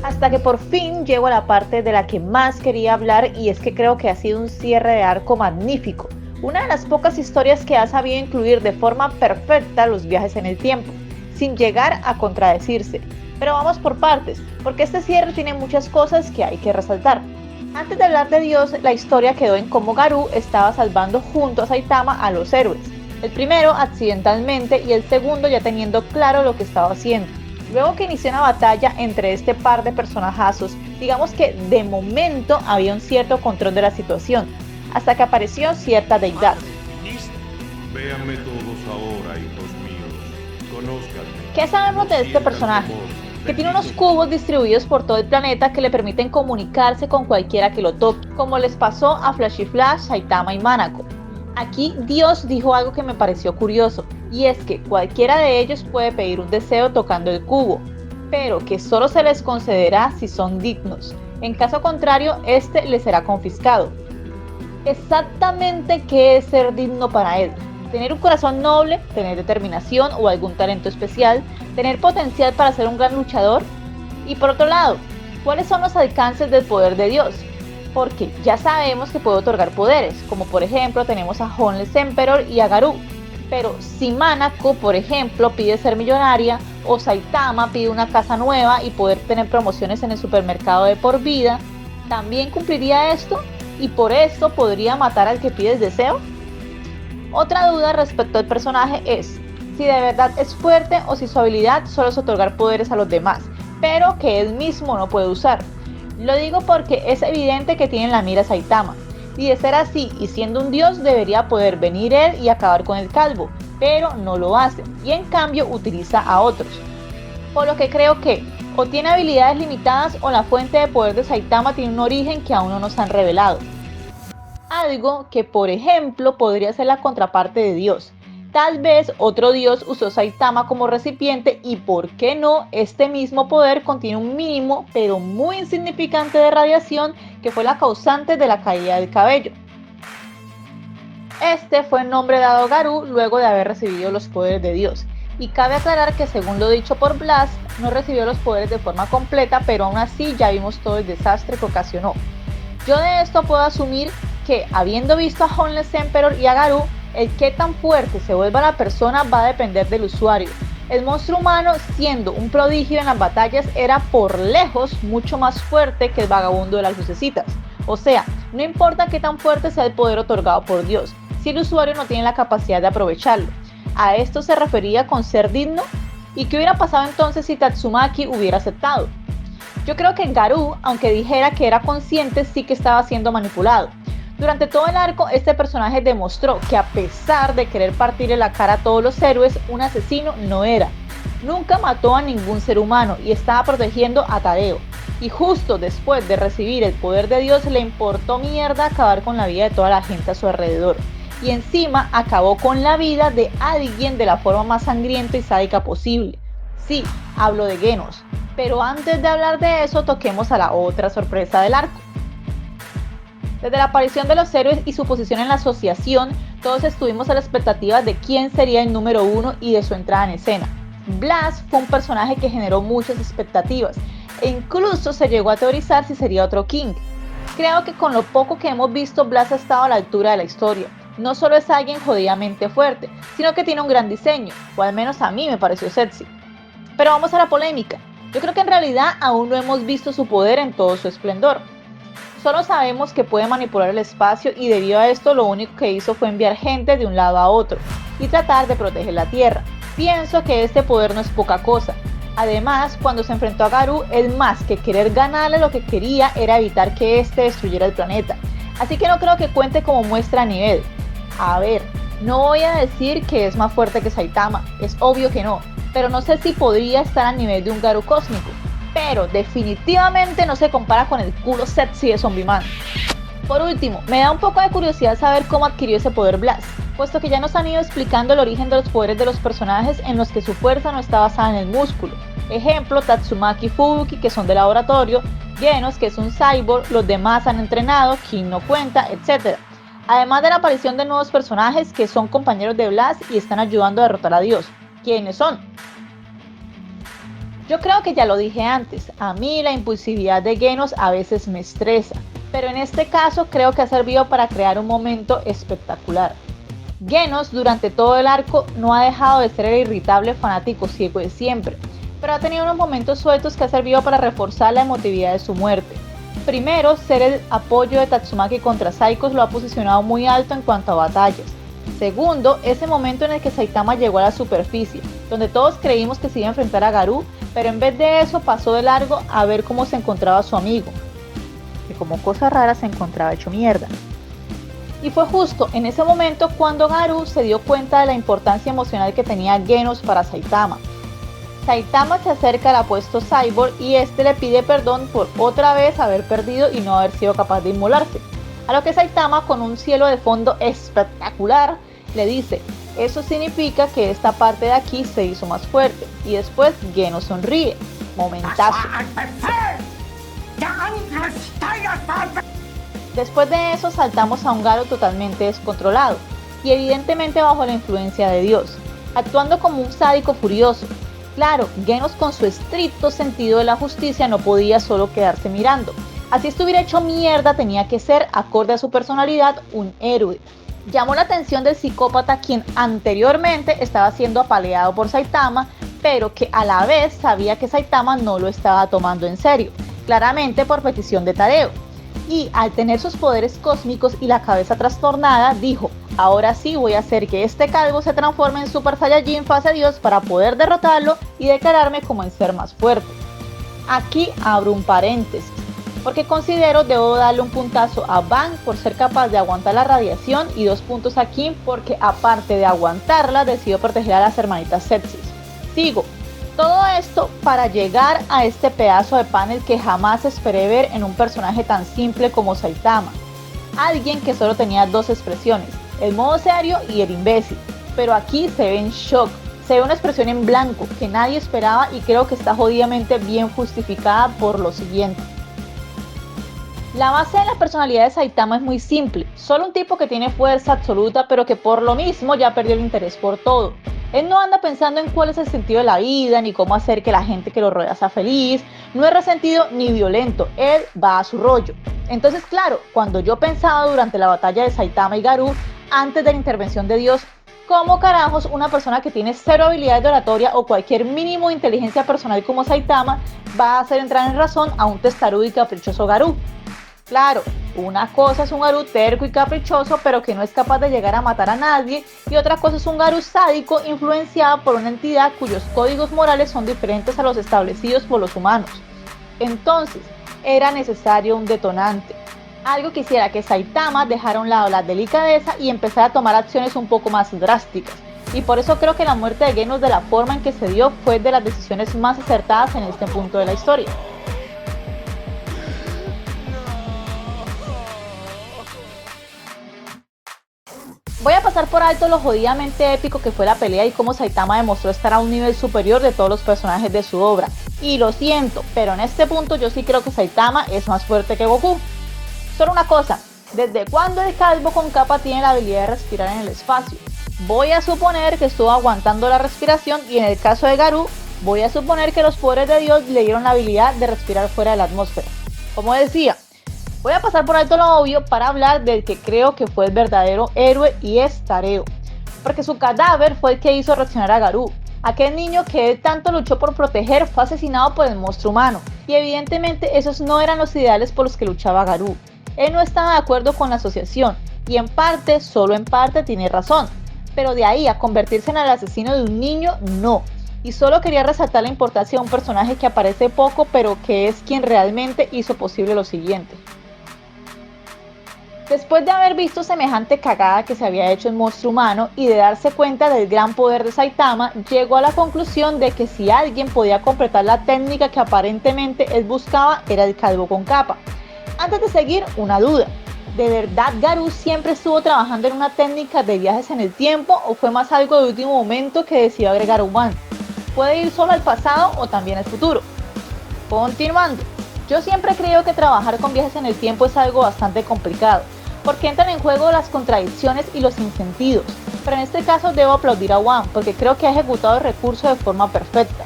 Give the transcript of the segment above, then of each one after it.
Hasta que por fin llego a la parte de la que más quería hablar, y es que creo que ha sido un cierre de arco magnífico. Una de las pocas historias que ha sabido incluir de forma perfecta los viajes en el tiempo, sin llegar a contradecirse. Pero vamos por partes, porque este cierre tiene muchas cosas que hay que resaltar. Antes de hablar de Dios, la historia quedó en cómo Garú estaba salvando junto a Saitama a los héroes. El primero accidentalmente y el segundo ya teniendo claro lo que estaba haciendo. Luego que inició una batalla entre este par de personajazos, digamos que de momento había un cierto control de la situación, hasta que apareció cierta deidad. Véanme todos ahora, hijos míos. Conózcanme. ¿Qué sabemos de este personaje? Que tiene unos cubos distribuidos por todo el planeta que le permiten comunicarse con cualquiera que lo toque, como les pasó a Flash y Flash, Saitama y Manako. Aquí Dios dijo algo que me pareció curioso, y es que cualquiera de ellos puede pedir un deseo tocando el cubo, pero que solo se les concederá si son dignos. En caso contrario, este les será confiscado. Exactamente qué es ser digno para él. Tener un corazón noble, tener determinación o algún talento especial, tener potencial para ser un gran luchador. Y por otro lado, ¿cuáles son los alcances del poder de Dios? Porque ya sabemos que puede otorgar poderes, como por ejemplo tenemos a Honeless Emperor y a Garú. Pero si Manako, por ejemplo, pide ser millonaria, o Saitama pide una casa nueva y poder tener promociones en el supermercado de por vida, ¿también cumpliría esto? ¿Y por esto podría matar al que pide el deseo? Otra duda respecto al personaje es si de verdad es fuerte o si su habilidad solo es otorgar poderes a los demás, pero que él mismo no puede usar. Lo digo porque es evidente que tiene en la mira a Saitama, y de ser así y siendo un dios debería poder venir él y acabar con el calvo, pero no lo hace y en cambio utiliza a otros. Por lo que creo que o tiene habilidades limitadas o la fuente de poder de Saitama tiene un origen que aún no nos han revelado. Algo que por ejemplo podría ser la contraparte de Dios. Tal vez otro dios usó Saitama como recipiente y por qué no este mismo poder contiene un mínimo pero muy insignificante de radiación que fue la causante de la caída del cabello. Este fue el nombre dado a Garú luego de haber recibido los poderes de Dios. Y cabe aclarar que según lo dicho por Blast, no recibió los poderes de forma completa, pero aún así ya vimos todo el desastre que ocasionó. Yo de esto puedo asumir que, habiendo visto a Honeless Emperor y a Garú, el qué tan fuerte se vuelva la persona va a depender del usuario. El monstruo humano, siendo un prodigio en las batallas, era por lejos mucho más fuerte que el vagabundo de las lucecitas. O sea, no importa qué tan fuerte sea el poder otorgado por Dios, si el usuario no tiene la capacidad de aprovecharlo. ¿A esto se refería con ser digno? ¿Y qué hubiera pasado entonces si Tatsumaki hubiera aceptado? Yo creo que Garú, aunque dijera que era consciente, sí que estaba siendo manipulado. Durante todo el arco, este personaje demostró que a pesar de querer partirle la cara a todos los héroes, un asesino no era. Nunca mató a ningún ser humano y estaba protegiendo a Tadeo. Y justo después de recibir el poder de Dios, le importó mierda acabar con la vida de toda la gente a su alrededor. Y encima acabó con la vida de alguien de la forma más sangrienta y sádica posible. Sí, hablo de Genos. Pero antes de hablar de eso, toquemos a la otra sorpresa del arco. Desde la aparición de los héroes y su posición en la asociación, todos estuvimos a la expectativa de quién sería el número uno y de su entrada en escena. Blast fue un personaje que generó muchas expectativas e incluso se llegó a teorizar si sería otro King. Creo que con lo poco que hemos visto, Blast ha estado a la altura de la historia. No solo es alguien jodidamente fuerte, sino que tiene un gran diseño, o al menos a mí me pareció sexy. Pero vamos a la polémica. Yo creo que en realidad aún no hemos visto su poder en todo su esplendor. Solo sabemos que puede manipular el espacio y debido a esto lo único que hizo fue enviar gente de un lado a otro y tratar de proteger la Tierra. Pienso que este poder no es poca cosa. Además, cuando se enfrentó a Garú, él más que querer ganarle, lo que quería era evitar que este destruyera el planeta. Así que no creo que cuente como muestra a nivel. A ver, no voy a decir que es más fuerte que Saitama, es obvio que no, pero no sé si podría estar a nivel de un Garú cósmico. Pero definitivamente no se compara con el culo sexy de Zombie Man. Por último, me da un poco de curiosidad saber cómo adquirió ese poder Blast, puesto que ya nos han ido explicando el origen de los poderes de los personajes en los que su fuerza no está basada en el músculo. Ejemplo, Tatsumaki y Fubuki, que son de laboratorio, Genos, que es un cyborg, los demás han entrenado, King no cuenta, etc. además de la aparición de nuevos personajes que son compañeros de Blast y están ayudando a derrotar a Dios. ¿Quiénes son? Yo creo que ya lo dije antes, a mí la impulsividad de Genos a veces me estresa, pero en este caso creo que ha servido para crear un momento espectacular. Genos durante todo el arco no ha dejado de ser el irritable fanático ciego de siempre, pero ha tenido unos momentos sueltos que ha servido para reforzar la emotividad de su muerte. Primero, ser el apoyo de Tatsumaki contra Psychos lo ha posicionado muy alto en cuanto a batallas. Segundo, ese momento en el que Saitama llegó a la superficie, donde todos creímos que se iba a enfrentar a Garou, pero en vez de eso pasó de largo a ver cómo se encontraba su amigo, que como cosa rara se encontraba hecho mierda. Y fue justo en ese momento cuando Garou se dio cuenta de la importancia emocional que tenía Genos para Saitama. Saitama se acerca al apuesto Cyborg y este le pide perdón por otra vez haber perdido y no haber sido capaz de inmolarse. A lo que Saitama, con un cielo de fondo espectacular, le dice: eso significa que esta parte de aquí se hizo más fuerte. Y después Genos sonríe. Momentazo. Después de eso saltamos a un Garou totalmente descontrolado y evidentemente bajo la influencia de Dios, actuando como un sádico furioso. Claro, Genos con su estricto sentido de la justicia no podía solo quedarse mirando. Así estuviera hecho mierda, tenía que ser, acorde a su personalidad, un héroe. Llamó la atención del psicópata, quien anteriormente estaba siendo apaleado por Saitama, pero que a la vez sabía que Saitama no lo estaba tomando en serio, claramente por petición de Tadeo. Y al tener sus poderes cósmicos y la cabeza trastornada, dijo: ahora sí voy a hacer que este calvo se transforme en Super Saiyajin fase Dios para poder derrotarlo y declararme como el ser más fuerte. Aquí abro un paréntesis, porque considero debo darle un puntazo a Bang por ser capaz de aguantar la radiación y 2 puntos a Kim porque aparte de aguantarla decidió proteger a las hermanitas Sepsis. Sigo. Todo esto para llegar a este pedazo de panel que jamás esperé ver en un personaje tan simple como Saitama. Alguien que solo tenía 2 expresiones, el modo serio y el imbécil, pero aquí se ve en shock, se ve una expresión en blanco que nadie esperaba y creo que está jodidamente bien justificada por lo siguiente. La base de la personalidad de Saitama es muy simple, solo un tipo que tiene fuerza absoluta pero que por lo mismo ya perdió el interés por todo. Él no anda pensando en cuál es el sentido de la vida, ni cómo hacer que la gente que lo rodea sea feliz, no es resentido ni violento, él va a su rollo. Entonces claro, cuando yo pensaba durante la batalla de Saitama y Garou, antes de la intervención de Dios, ¿cómo carajos una persona que tiene 0 habilidades de oratoria o cualquier mínimo de inteligencia personal como Saitama va a hacer entrar en razón a un testarudo y caprichoso Garou? Claro, una cosa es un Garou terco y caprichoso pero que no es capaz de llegar a matar a nadie, y otra cosa es un Garou sádico influenciado por una entidad cuyos códigos morales son diferentes a los establecidos por los humanos. Entonces, era necesario un detonante, algo que hiciera que Saitama dejara a un lado la delicadeza y empezara a tomar acciones un poco más drásticas. Y por eso creo que la muerte de Genos de la forma en que se dio fue de las decisiones más acertadas en este punto de la historia. Voy a pasar por alto lo jodidamente épico que fue la pelea y cómo Saitama demostró estar a un nivel superior de todos los personajes de su obra. Y lo siento, pero en este punto yo sí creo que Saitama es más fuerte que Goku. Solo una cosa, ¿desde cuándo el calvo con capa tiene la habilidad de respirar en el espacio? Voy a suponer que estuvo aguantando la respiración y en el caso de Garou, voy a suponer que los poderes de Dios le dieron la habilidad de respirar fuera de la atmósfera. Como decía, voy a pasar por alto lo obvio para hablar del que creo que fue el verdadero héroe y es Tareo, porque su cadáver fue el que hizo reaccionar a Garou. Aquel niño que él tanto luchó por proteger fue asesinado por el monstruo humano, y evidentemente esos no eran los ideales por los que luchaba Garou. Él no estaba de acuerdo con la asociación, y en parte, solo en parte, tiene razón, pero de ahí a convertirse en el asesino de un niño, no. Y solo quería resaltar la importancia de un personaje que aparece poco, pero que es quien realmente hizo posible lo siguiente. Después de haber visto semejante cagada que se había hecho el monstruo humano y de darse cuenta del gran poder de Saitama, llegó a la conclusión de que si alguien podía completar la técnica que aparentemente él buscaba era el calvo con capa. Antes de seguir, una duda. ¿De verdad Garou siempre estuvo trabajando en una técnica de viajes en el tiempo o fue más algo de último momento que decidió agregar humano? ¿Puede ir solo al pasado o también al futuro? Continuando. Yo siempre creo que trabajar con viajes en el tiempo es algo bastante complicado, porque entran en juego las contradicciones y los sinsentidos. Pero en este caso debo aplaudir a One, porque creo que ha ejecutado el recurso de forma perfecta.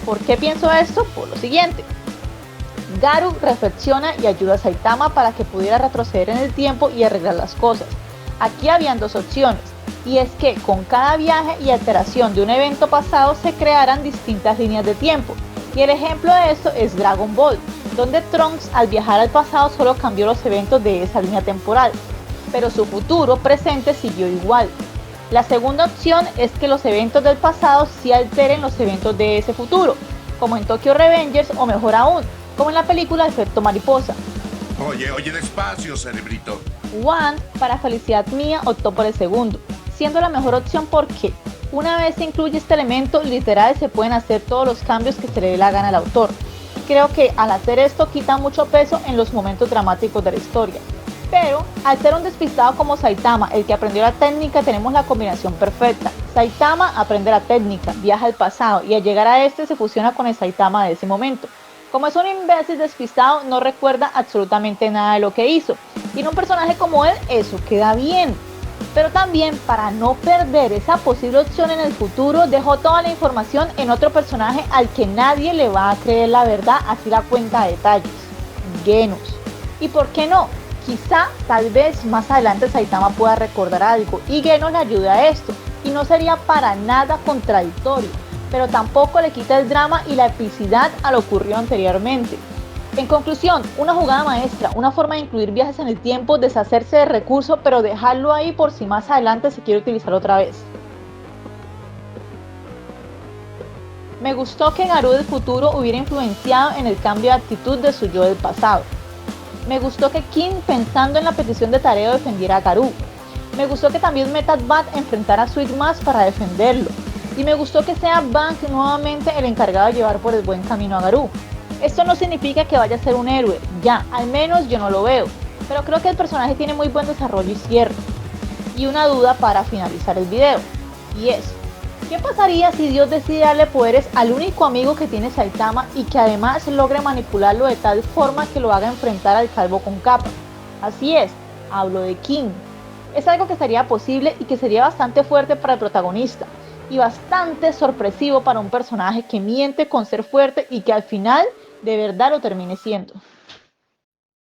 ¿Por qué pienso esto? Por lo siguiente. Garou reflexiona y ayuda a Saitama para que pudiera retroceder en el tiempo y arreglar las cosas. Aquí habían dos opciones, y es que con cada viaje y alteración de un evento pasado se crearan distintas líneas de tiempo. Y el ejemplo de esto es Dragon Ball, donde Trunks al viajar al pasado solo cambió los eventos de esa línea temporal, pero su futuro presente siguió igual. La segunda opción es que los eventos del pasado sí alteren los eventos de ese futuro, como en Tokyo Revengers o mejor aún, como en la película Efecto Mariposa. Oye, despacio, cerebrito. One, para felicidad mía, optó por el segundo, siendo la mejor opción porque una vez se incluye este elemento, literal se pueden hacer todos los cambios que se le dé la gana al autor. Creo que al hacer esto quita mucho peso en los momentos dramáticos de la historia. Pero al ser un despistado como Saitama, el que aprendió la técnica, tenemos la combinación perfecta. Saitama aprende la técnica, viaja al pasado y al llegar a este se fusiona con el Saitama de ese momento. Como es un imbécil despistado, no recuerda absolutamente nada de lo que hizo. Y en un personaje como él, eso queda bien. Pero también, para no perder esa posible opción en el futuro, dejó toda la información en otro personaje al que nadie le va a creer la verdad, así la cuenta a detalles. Genos. ¿Y por qué no? Quizá, tal vez, más adelante Saitama pueda recordar algo y Genos le ayude a esto. Y no sería para nada contradictorio, pero tampoco le quita el drama y la epicidad a lo ocurrido anteriormente. En conclusión, una jugada maestra, una forma de incluir viajes en el tiempo, deshacerse del recurso, pero dejarlo ahí por si más adelante se quiere utilizar otra vez. Me gustó que Garou del futuro hubiera influenciado en el cambio de actitud de su yo del pasado. Me gustó que King, pensando en la petición de Tareo, defendiera a Garou. Me gustó que también Method Bat enfrentara a Sweet Mask para defenderlo. Y me gustó que sea Bank nuevamente el encargado de llevar por el buen camino a Garou. Esto no significa que vaya a ser un héroe, ya, al menos yo no lo veo, pero creo que el personaje tiene muy buen desarrollo y cierre. Y una duda para finalizar el video, y es, ¿qué pasaría si Dios decide darle poderes al único amigo que tiene Saitama y que además logre manipularlo de tal forma que lo haga enfrentar al calvo con capa? Así es, hablo de King. Es algo que sería posible y que sería bastante fuerte para el protagonista, y bastante sorpresivo para un personaje que miente con ser fuerte y que al final de verdad lo termine siendo.